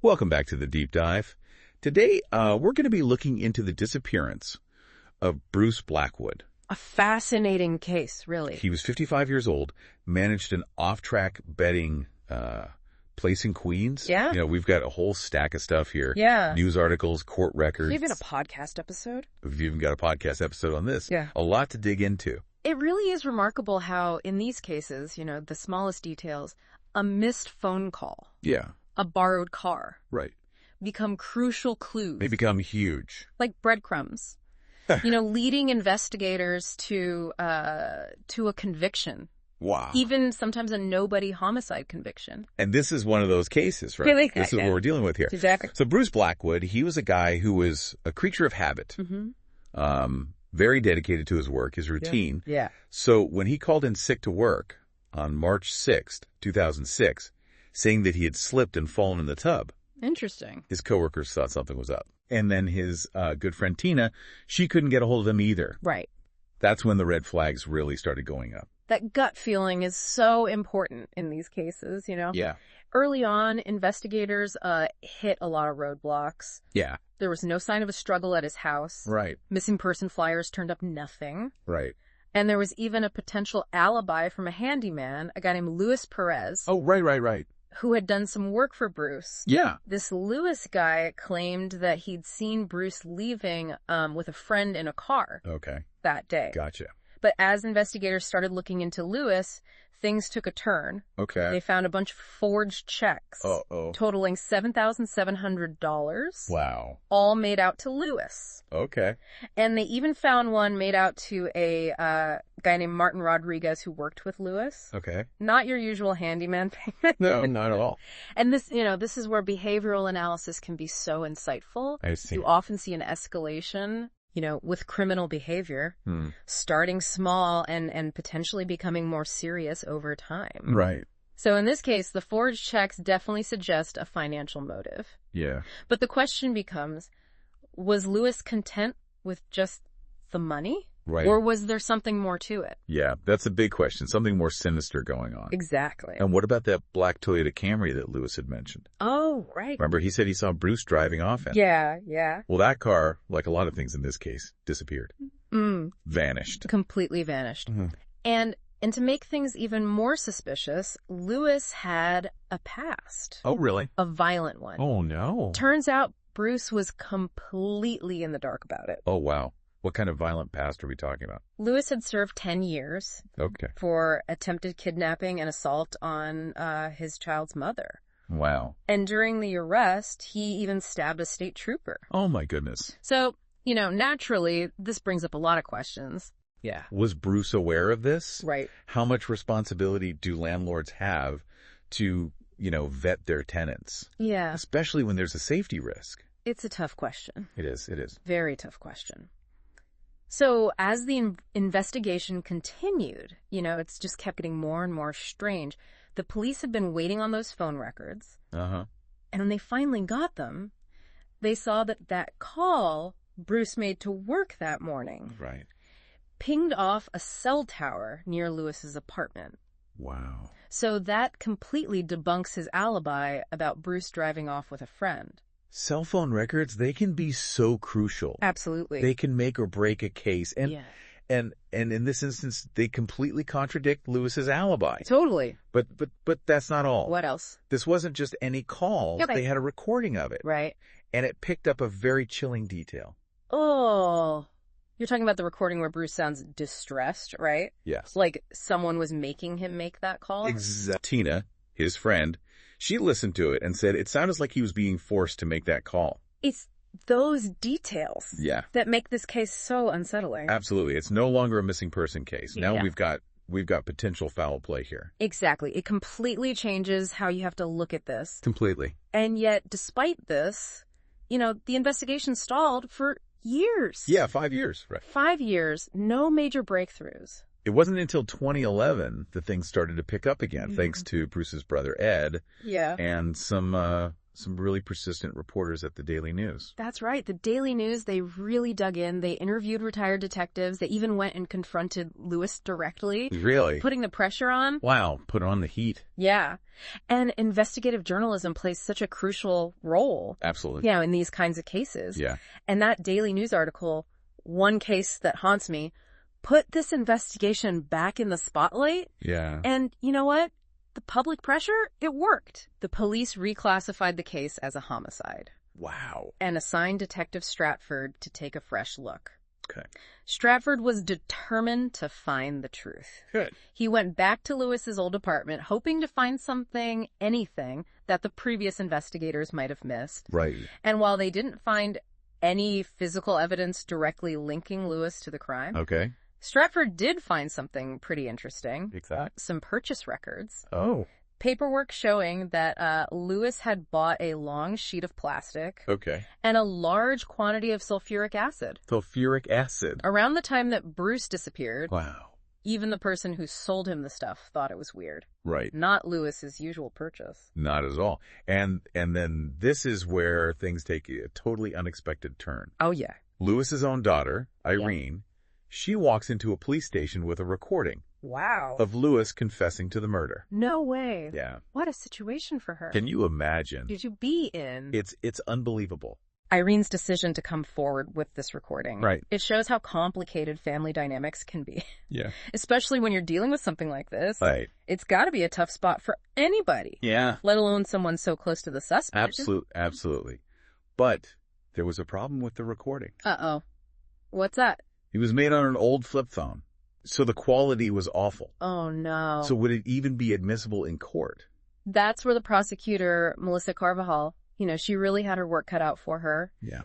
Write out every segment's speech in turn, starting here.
Welcome back to the Deep Dive. Today, we're going to be looking into the disappearance of Bruce Blackwood. A fascinating case, really. He was 55 years old, managed an off-track betting place in Queens. Yeah. You know, we've got a whole stack of stuff here. Yeah. News articles, court records. Even a podcast episode. We've even got a podcast episode on this. Yeah. A lot to dig into. It really is remarkable how, in these cases, the smallest details, a missed phone call, Yeah. a borrowed car, Right. become crucial clues. They become huge. Like breadcrumbs. Leading investigators to a conviction. Wow. Even sometimes a nobody homicide conviction. And this is one of those cases, right? Yeah, like this that, is what we're dealing with here. Exactly. So Bruce Blackwood, he was a guy who was a creature of habit. Mm-hmm. Very dedicated to his work, his routine. Yeah. So when he called in sick to work on March 6th, 2006, saying that he had slipped and fallen in the tub, Interesting. his coworkers thought something was up. And then his good friend Tina, she couldn't get a hold of him either. Right. That's when the red flags really started going up. That gut feeling is so important in these cases, Yeah. Early on, investigators hit a lot of roadblocks. Yeah. There was no sign of a struggle at his house. Right. Missing person flyers turned up nothing. Right. And there was even a potential alibi from a handyman, a guy named Lewis Perez, Oh, right. who had done some work for Bruce. Yeah. This Lewis guy claimed that he'd seen Bruce leaving with a friend in a car Okay. that day. Gotcha. But as investigators started looking into Lewis, things took a turn. Okay. They found a bunch of forged checks Uh-oh. totaling $7,700, Wow. all made out to Lewis. Okay. And they even found one made out to a guy named Martin Rodriguez who worked with Lewis. Okay. Not your usual handyman payment. No, not at all. And this is where behavioral analysis can be so insightful. I see. You often see an escalation, with criminal behavior, starting small and potentially becoming more serious over time. Right. So in this case, the forged checks definitely suggest a financial motive. Yeah. But the question becomes, was Lewis content with just the money? Right. Or was there something more to it? Yeah, that's a big question. Something more sinister going on. Exactly. And what about that black Toyota Camry that Lewis had mentioned? Oh, right. Remember, he said he saw Bruce driving off in. Yeah. Well, that car, like a lot of things in this case, disappeared. Vanished. Completely vanished. Mm-hmm. And to make things even more suspicious, Lewis had a past. Oh, really? A violent one. Oh, no. Turns out Bruce was completely in the dark about it. Oh, wow. What kind of violent past are we talking about? Lewis had served 10 years Okay. for attempted kidnapping and assault on his child's mother. Wow. And during the arrest, he even stabbed a state trooper. Oh, my goodness. So, naturally, this brings up a lot of questions. Yeah. Was Bruce aware of this? Right. How much responsibility do landlords have to, vet their tenants? Yeah. Especially when there's a safety risk. It's a tough question. It is. Very tough question. So as the investigation continued, it's just kept getting more and more strange. The police had been waiting on those phone records. Uh-huh. And when they finally got them, they saw that call Bruce made to work that morning Right. pinged off a cell tower near Lewis's apartment. Wow. So that completely debunks his alibi about Bruce driving off with a friend. Cell phone records, they can be so crucial. Absolutely. They can make or break a case. And yeah. and in this instance, they completely contradict Lewis's alibi. Totally. But that's not all. What else? This wasn't just any call. Okay. They had a recording of it. Right. And it picked up a very chilling detail. Oh, you're talking about the recording where Bruce sounds distressed, right? Yes. Like someone was making him make that call? Tina, his friend, she listened to it and said it sounded like he was being forced to make that call. It's those details that make this case so unsettling. Absolutely. It's no longer a missing person case. Now Yeah. we've got potential foul play here. Exactly. It completely changes how you have to look at this. Completely. And yet, despite this, the investigation stalled for years. Yeah, 5 years. Right. 5 years, no major breakthroughs. It wasn't until 2011 that things started to pick up again, thanks to Bruce's brother Ed Yeah. and some some really persistent reporters at the Daily News. That's right. The Daily News, they really dug in. They interviewed retired detectives. They even went and confronted Lewis directly. Really? Putting the pressure on. Wow, put on the heat. Yeah. And investigative journalism plays such a crucial role. Absolutely. In these kinds of cases. Yeah. And that Daily News article, One Case That Haunts Me, put this investigation back in the spotlight. Yeah. And you know what? The public pressure, it worked. The police reclassified the case as a homicide. Wow. And assigned Detective Stratford to take a fresh look. Okay. Stratford was determined to find the truth. Good. He went back to Lewis's old apartment, hoping to find anything that the previous investigators might have missed. Right. And while they didn't find any physical evidence directly linking Lewis to the crime, Okay. Stratford did find something pretty interesting. Exactly. Some purchase records. Oh. Paperwork showing that Lewis had bought a long sheet of plastic Okay. and a large quantity of sulfuric acid. Sulfuric acid. Around the time that Bruce disappeared, Wow. even the person who sold him the stuff thought it was weird. Right. Not Lewis's usual purchase. Not at all. And then this is where things take a totally unexpected turn. Oh, yeah. Lewis's own daughter, Irene, she walks into a police station with a recording Wow. of Lewis confessing to the murder. No way. Yeah. What a situation for her. Can you imagine? Did you be in? It's unbelievable. Irene's decision to come forward with this recording. Right. It shows how complicated family dynamics can be. Yeah. Especially when you're dealing with something like this. Right. It's got to be a tough spot for anybody. Yeah. Let alone someone so close to the suspect. Absolutely. But there was a problem with the recording. Uh-oh. What's that? It was made on an old flip phone, so the quality was awful. Oh, no. So would it even be admissible in court? That's where the prosecutor, Melissa Carvajal, she really had her work cut out for her. Yeah.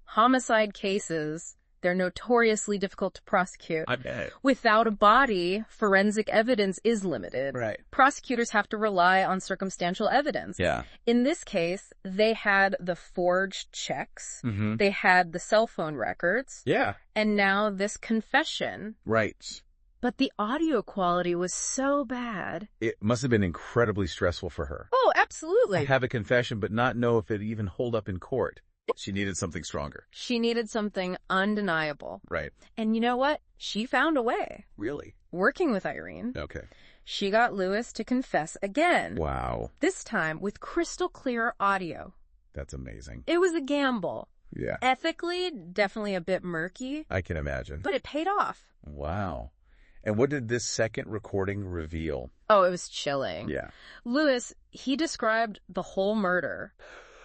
Homicide cases, they're notoriously difficult to prosecute. I bet. Without a body, forensic evidence is limited. Right. Prosecutors have to rely on circumstantial evidence. Yeah. In this case, they had the forged checks. Mm-hmm. They had the cell phone records. Yeah. And now this confession. Right. But the audio quality was so bad. It must have been incredibly stressful for her. Oh, absolutely. I have a confession, but not know if it even hold up in court. She needed something stronger. She needed something undeniable. Right. And you know what? She found a way. Really? Working with Irene. Okay. She got Lewis to confess again. Wow. This time with crystal clear audio. That's amazing. It was a gamble. Yeah. Ethically, definitely a bit murky. I can imagine. But it paid off. Wow. And what did this second recording reveal? Oh, it was chilling. Yeah. Lewis, he described the whole murder.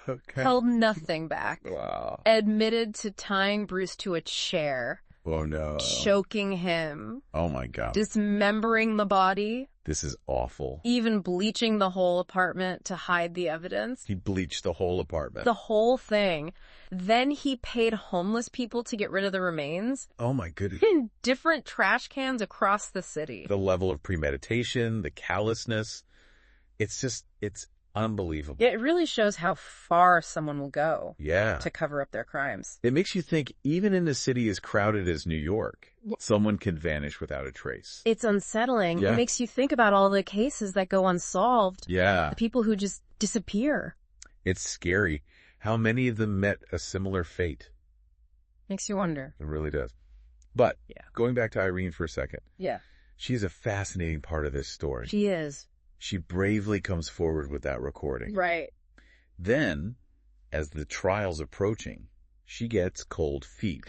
Okay. Held nothing back. Wow. Admitted to tying Bruce to a chair. Oh, no. Choking him. Oh, my God. Dismembering the body. This is awful. Even bleaching the whole apartment to hide the evidence. He bleached the whole apartment. The whole thing. Then he paid homeless people to get rid of the remains. Oh, my goodness. In different trash cans across the city. The level of premeditation, the callousness. It's unbelievable. It really shows how far someone will go. Yeah. To cover up their crimes. It makes you think, even in a city as crowded as New York, someone can vanish without a trace. It's unsettling. Yeah. It makes you think about all the cases that go unsolved. Yeah. The people who just disappear. It's scary. How many of them met a similar fate? Makes you wonder. It really does. But, Yeah. Going back to Irene for a second. Yeah. She's a fascinating part of this story. She is. She bravely comes forward with that recording. Right. Then, as the trial's approaching, she gets cold feet.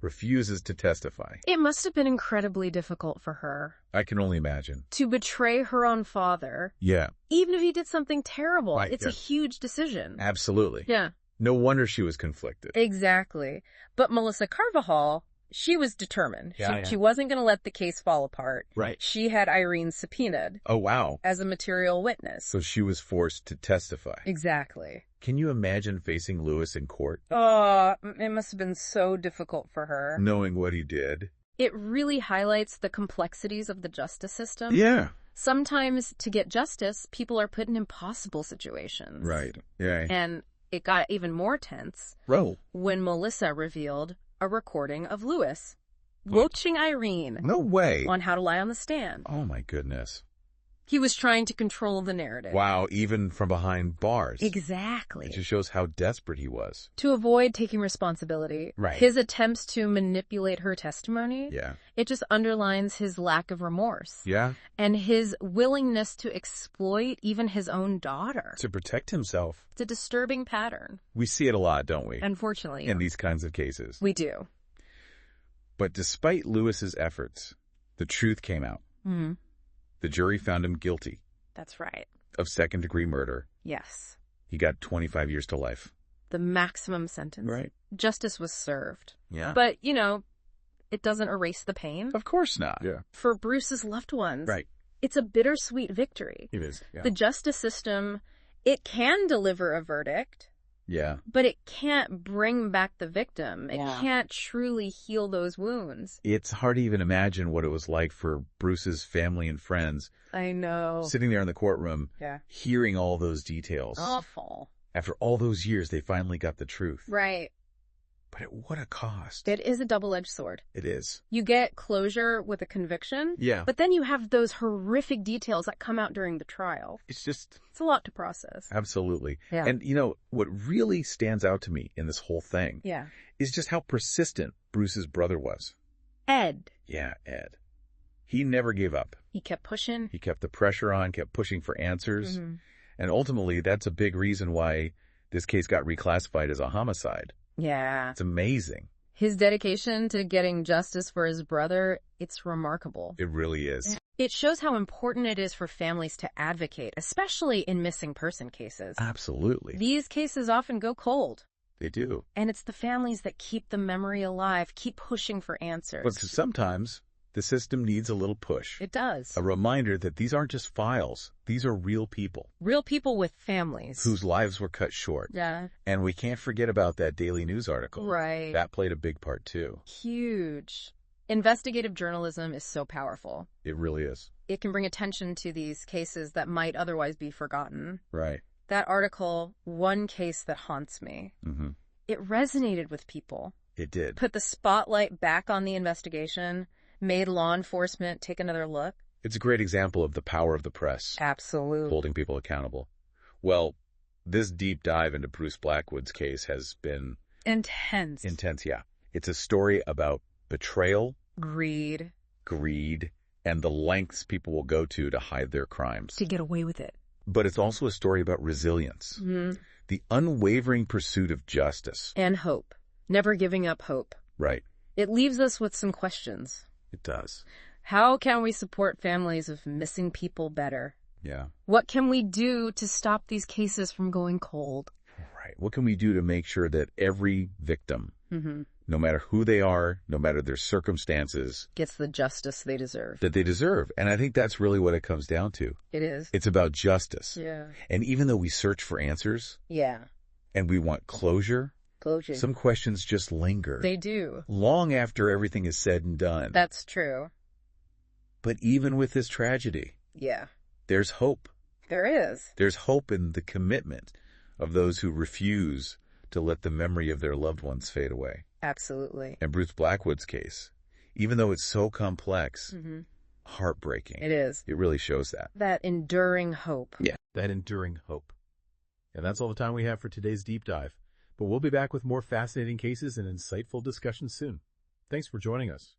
Refuses to testify. It must have been incredibly difficult for her. I can only imagine. To betray her own father. Yeah. Even if he did something terrible. Right, It's yeah. a huge decision. Absolutely. Yeah. No wonder she was conflicted. Exactly. But Melissa Carvajal, she was determined. Yeah. She wasn't going to let the case fall apart. Right. She had Irene subpoenaed Oh, wow. as a material witness. So she was forced to testify. Exactly. Can you imagine facing Lewis in court? Oh, it must have been so difficult for her. Knowing what he did? It really highlights the complexities of the justice system. Yeah. Sometimes to get justice, people are put in impossible situations. Right. Yeah. And it got even more tense Bro. when Melissa revealed a recording of Lewis watching Irene No way. on how to lie on the stand. Oh, my goodness. He was trying to control the narrative. Wow, even from behind bars. Exactly. It just shows how desperate he was. To avoid taking responsibility. Right. His attempts to manipulate her testimony. Yeah. It just underlines his lack of remorse. Yeah. And his willingness to exploit even his own daughter. To protect himself. It's a disturbing pattern. We see it a lot, don't we? Unfortunately. In these kinds of cases. We do. But despite Lewis's efforts, the truth came out. Mm-hmm. The jury found him guilty. That's right. Of second-degree murder. Yes. He got 25 years to life. The maximum sentence. Right. Justice was served. Yeah. But, it doesn't erase the pain. Of course not. Yeah. For Bruce's loved ones. Right. It's a bittersweet victory. It is. Yeah. The justice system, it can deliver a verdict. Yeah. But it can't bring back the victim. It Yeah. can't truly heal those wounds. It's hard to even imagine what it was like for Bruce's family and friends I know. sitting there in the courtroom, Yeah. hearing all those details. Awful. After all those years, they finally got the truth. Right. But at what a cost. It is a double-edged sword. It is. You get closure with a conviction. Yeah. But then you have those horrific details that come out during the trial. It's just... It's a lot to process. Absolutely. Yeah. And, what really stands out to me in this whole thing Yeah. is just how persistent Bruce's brother was. Ed. Yeah, Ed. He never gave up. He kept pushing. He kept the pressure on, kept pushing for answers. Mhm. And ultimately, that's a big reason why this case got reclassified as a homicide. Yeah. It's amazing. His dedication to getting justice for his brother, it's remarkable. It really is. It shows how important it is for families to advocate, especially in missing person cases. Absolutely. These cases often go cold, They do. and it's the families that keep the memory alive, keep pushing for answers. But sometimes the system needs a little push. It does. A reminder that these aren't just files. These are real people. Real people with families. Whose lives were cut short. Yeah. And we can't forget about that Daily News article. Right. That played a big part too. Huge. Investigative journalism is so powerful. It really is. It can bring attention to these cases that might otherwise be forgotten. Right. That article, One Case That Haunts Me, Mm-hmm. it resonated with people. It did. Put the spotlight back on the investigation, made law enforcement take another look. It's a great example of the power of the press. Absolutely. Holding people accountable. Well, this deep dive into Bruce Blackwood's case has been Intense. yeah. It's a story about betrayal, Greed. greed, and the lengths people will go to hide their crimes. To get away with it. But it's also a story about resilience, Mm-hmm. the unwavering pursuit of justice. And hope. Never giving up hope. Right. It leaves us with some questions. It does. How can we support families of missing people better? Yeah. What can we do to stop these cases from going cold? Right. What can we do to make sure that every victim, Mm-hmm. no matter who they are, no matter their circumstances, Gets the justice they deserve. that they deserve? And I think that's really what it comes down to. It is. It's about justice. Yeah. And even though we search for answers Yeah. and we want closure, Closure. some questions just linger. They do. Long after everything is said and done. That's true. But even with this tragedy, Yeah. there's hope. There is. There's hope in the commitment of those who refuse to let the memory of their loved ones fade away. Absolutely. And Bruce Blackwood's case, even though it's so complex, Mm-hmm. heartbreaking. It is. It really shows that. That enduring hope. Yeah, that enduring hope. And that's all the time we have for today's deep dive. But we'll be back with more fascinating cases and insightful discussions soon. Thanks for joining us.